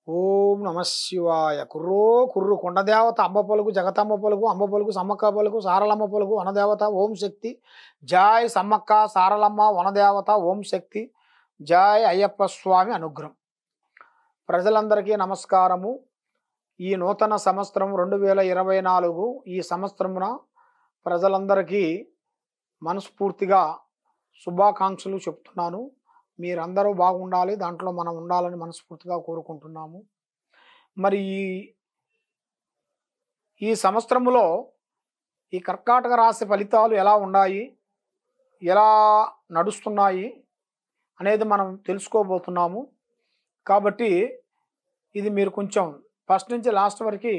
ఓం నమ శివాయ. కుర్రో కుర్రు కొండదేవత అంబ పలుకు, జగతంబ పలుకు, అంబ పలుకు, సమ్మక్క పలుకు, సారలమ్మ పలుకు, వనదేవత ఓం శక్తి. జాయ్ సమ్మక్క సారలమ్మ వనదేవత ఓం శక్తి. జాయ్ అయ్యప్ప స్వామి అనుగ్రహం. ప్రజలందరికీ నమస్కారము. ఈ నూతన సంవత్సరం 2024 ఈ సంవత్సరమున ప్రజలందరికీ మనస్ఫూర్తిగా శుభాకాంక్షలు చెప్తున్నాను. మీరందరూ బాగుండాలి, దాంట్లో మనం ఉండాలని మనస్ఫూర్తిగా కోరుకుంటున్నాము. మరి ఈ సంవత్సరంలో ఈ కర్కాటక రాశి ఫలితాలు ఎలా ఉన్నాయి, ఎలా నడుస్తున్నాయి అనేది మనం తెలుసుకోబోతున్నాము. కాబట్టి ఇది మీరు కొంచెం ఫస్ట్ నుంచి లాస్ట్ వరకు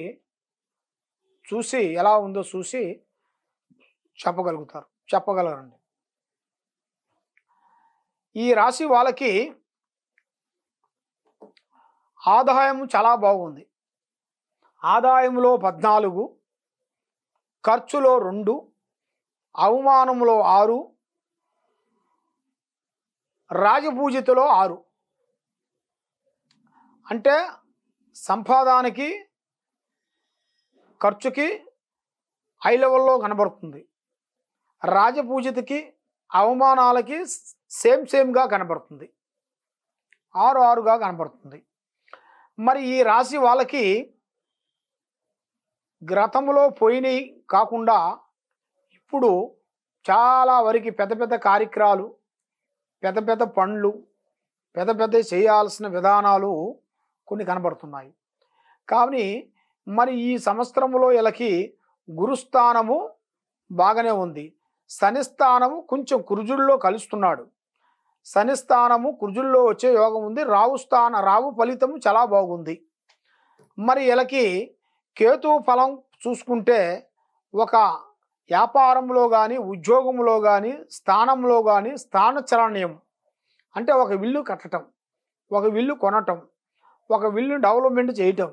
చూసి ఎలా ఉందో చూసి చెప్పగలరండి. ఈ రాశి వాళ్ళకి ఆదాయం చాలా బాగుంది. ఆదాయంలో 14, ఖర్చులో 2, అవమానంలో 6, రాజపూజితలో 6. అంటే సంపాదనకి ఖర్చుకి హై లెవెల్లో కనబడుతుంది. రాజపూజితకి అవమానాలకి సేమ్గా కనబడుతుంది. 6గా కనబడుతుంది. మరి ఈ రాశి వాళ్ళకి గతంలో పోయినవి కాకుండా ఇప్పుడు చాలా వరకు పెద్ద కార్యక్రమాలు, పెద్ద పనులు, పెద్ద చేయాల్సిన విధానాలు కొన్ని కనబడుతున్నాయి. కానీ మరి ఈ సంవత్సరంలో వీళ్ళకి గురుస్థానము బాగానే ఉంది. శని స్థానము కొంచెం కుజుల్లో కలుస్తున్నాడు. శని స్థానము కుజుల్లో వచ్చే యోగం ఉంది. రావు ఫలితము చాలా బాగుంది. మరి వీళ్ళకి కేతు ఫలం చూసుకుంటే ఒక వ్యాపారంలో కానీ, ఉద్యోగంలో కానీ, స్థానంలో కానీ స్థానచలనీయం అంటే ఒక ఇల్లు కట్టడం, ఒక ఇల్లు కొనటం, ఒక ఇల్లు డెవలప్మెంట్ చేయటం,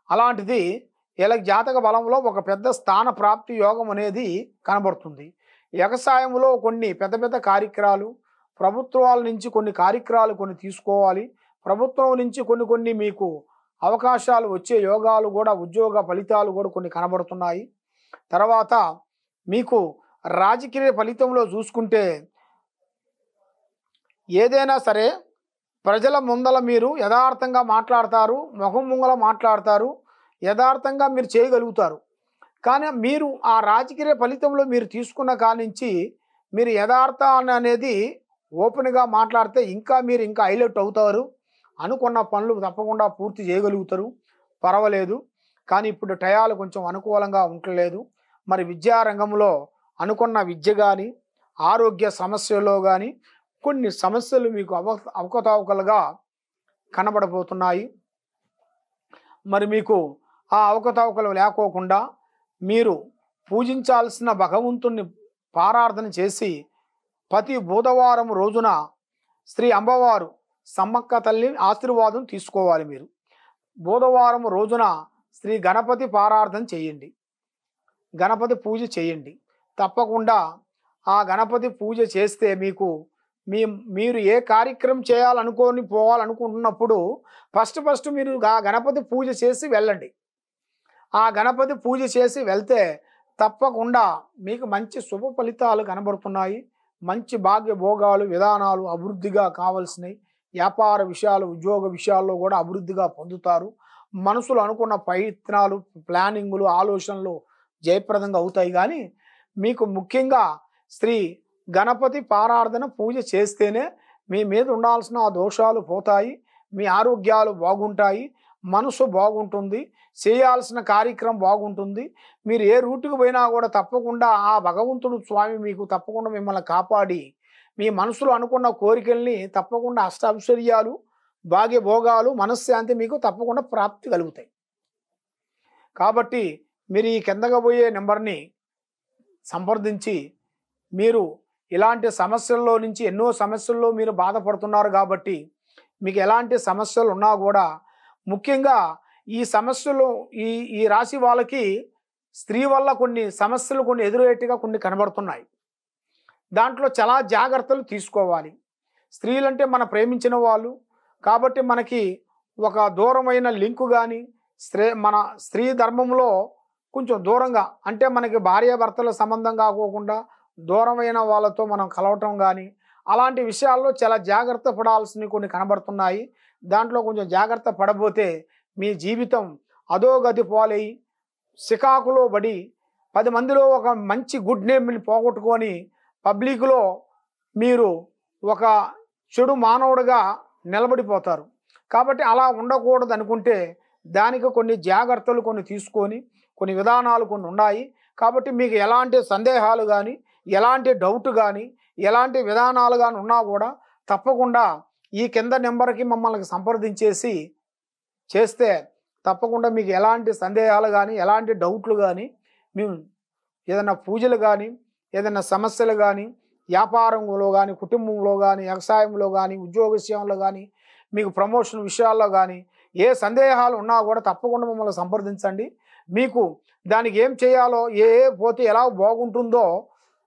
అలాంటిది వీళ్ళకి జాతక బలంలో ఒక పెద్ద స్థాన ప్రాప్తి యోగం అనేది కనబడుతుంది. వ్యవసాయంలో కొన్ని పెద్ద కార్యక్రమాలు, ప్రభుత్వాల నుంచి కొన్ని కార్యక్రమాలు కొన్ని తీసుకోవాలి. ప్రభుత్వం నుంచి కొన్ని మీకు అవకాశాలు వచ్చే యోగాలు కూడా, ఉద్యోగ ఫలితాలు కూడా కొన్ని కనబడుతున్నాయి. తర్వాత మీకు రాజకీయ ఫలితంలో చూసుకుంటే ఏదైనా సరే ప్రజల ముందల మీరు యథార్థంగా మాట్లాడతారు, ముఖం ముంగల మాట్లాడతారు, యథార్థంగా మీరు చేయగలుగుతారు. కానీ మీరు ఆ రాజకీయ ఫలితంలో మీరు తీసుకున్న కానించి మీరు యథార్థాన్ని అనేది ఓపెన్గా మాట్లాడితే మీరు ఇంకా హైలైట్ అవుతారు. అనుకున్న పనులు తప్పకుండా పూర్తి చేయగలుగుతారు, పర్వాలేదు. కానీ ఇప్పుడు టయాలు కొంచెం అనుకూలంగా ఉండలేదు. మరి విద్యారంగంలో అనుకున్న విద్య కానీ, ఆరోగ్య సమస్యల్లో కానీ కొన్ని సమస్యలు మీకు అవకతవకలుగా కనబడబోతున్నాయి. మరి మీకు ఆ అవకతవకలు లేకోకుండా మీరు పూజించాల్సిన భగవంతుణ్ణి పారార్థన చేసి ప్రతి బుధవారం రోజున శ్రీ అమ్మవారు సమ్మక్క తల్లి ఆశీర్వాదం తీసుకోవాలి. మీరు బుధవారం రోజున శ్రీ గణపతి పారార్థన చేయండి, గణపతి పూజ చేయండి. తప్పకుండా ఆ గణపతి పూజ చేస్తే మీరు ఏ కార్యక్రమం పోవాలనుకుంటున్నప్పుడు ఫస్ట్ మీరు ఆ గణపతి పూజ చేసి వెళ్ళండి. ఆ గణపతి పూజ చేసి వెళ్తే తప్పకుండా మీకు మంచి శుభ ఫలితాలు కనబడుతున్నాయి. మంచి భాగ్య భోగాలు, విధానాలు అభివృద్ధిగా కావాల్సినవి, వ్యాపార విషయాలు, ఉద్యోగ విషయాల్లో కూడా అభివృద్ధిగా పొందుతారు. మనసులో అనుకున్న ప్రయత్నాలు, ప్లానింగులు, ఆలోచనలు జయప్రదంగా అవుతాయి. కానీ మీకు ముఖ్యంగా శ్రీ గణపతి పారార్థన పూజ చేస్తేనే మీ మీద ఉండాల్సిన ఆ దోషాలు పోతాయి, మీ ఆరోగ్యాలు బాగుంటాయి, మనసు బాగుంటుంది, చేయాల్సిన కార్యక్రమం బాగుంటుంది. మీరు ఏ రూటుకు పోయినా కూడా తప్పకుండా ఆ భగవంతుడు స్వామి మీకు తప్పకుండా మిమ్మల్ని కాపాడి మీ మనసులో అనుకున్న కోరికల్ని తప్పకుండా అష్టైశ్వర్యాలు, భాగ్య భోగాలు, మనశ్శాంతి మీకు తప్పకుండా ప్రాప్తి కలుగుతాయి. కాబట్టి మీరు ఈ కిందగా పోయే నెంబర్ని సంప్రదించి మీరు ఇలాంటి సమస్యల్లో నుంచి ఎన్నో సమస్యల్లో మీరు బాధపడుతున్నారు. కాబట్టి మీకు ఎలాంటి సమస్యలు ఉన్నా కూడా ముఖ్యంగా ఈ సమస్యలు ఈ రాశి వాళ్ళకి స్త్రీ వల్ల కొన్ని సమస్యలు ఎదురయ్యేట్టుగా కొన్ని కనబడుతున్నాయి. దాంట్లో చాలా జాగ్రత్తలు తీసుకోవాలి. స్త్రీలంటే మన ప్రేమించిన వాళ్ళు కాబట్టి మనకి ఒక దూరమైన లింకు కానీ మన స్త్రీ ధర్మంలో కొంచెం దూరంగా, అంటే మనకి భార్యాభర్తల సంబంధం కాకోకుండా దూరమైన వాళ్ళతో మనం కలవటం కానీ అలాంటి విషయాల్లో చాలా జాగ్రత్త పడాల్సినవి కొన్ని కనబడుతున్నాయి. దాంట్లో కొంచెం జాగ్రత్త పడబోతే మీ జీవితం అధోగతి పాలై సికాకులో పడి 10 మందిలో ఒక మంచి గుడ్ నేమ్ని పోగొట్టుకొని పబ్లిక్లో మీరు ఒక చెడు మానవుడిగా నిలబడిపోతారు. కాబట్టి అలా ఉండకూడదు అనుకుంటే దానికి కొన్ని జాగ్రత్తలు కొన్ని తీసుకొని కొన్ని విధానాలు కొన్ని ఉన్నాయి. కాబట్టి మీకు ఎలాంటి సందేహాలు కానీ ఎలాంటి డౌట్ కానీ ఎలాంటి విధానాలు కానీ ఉన్నా కూడా తప్పకుండా ఈ కింద నెంబర్కి మమ్మల్ని సంప్రదించేసి చేస్తే తప్పకుండా మీకు ఎలాంటి సందేహాలు కానీ ఎలాంటి డౌట్లు కానీ మేము ఏదైనా పూజలు కానీ ఏదైనా సమస్యలు కానీ వ్యాపారంలో కానీ కుటుంబంలో కానీ వ్యవసాయంలో కానీ ఉద్యోగ విషయంలో కానీ మీకు ప్రమోషన్ విషయాల్లో కానీ ఏ సందేహాలు ఉన్నా కూడా తప్పకుండా మమ్మల్ని సంప్రదించండి. మీకు దానికి ఏం చేయాలో ఏ పోతే ఎలా బాగుంటుందో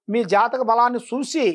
మీ జాతక బలాన్ని చూసి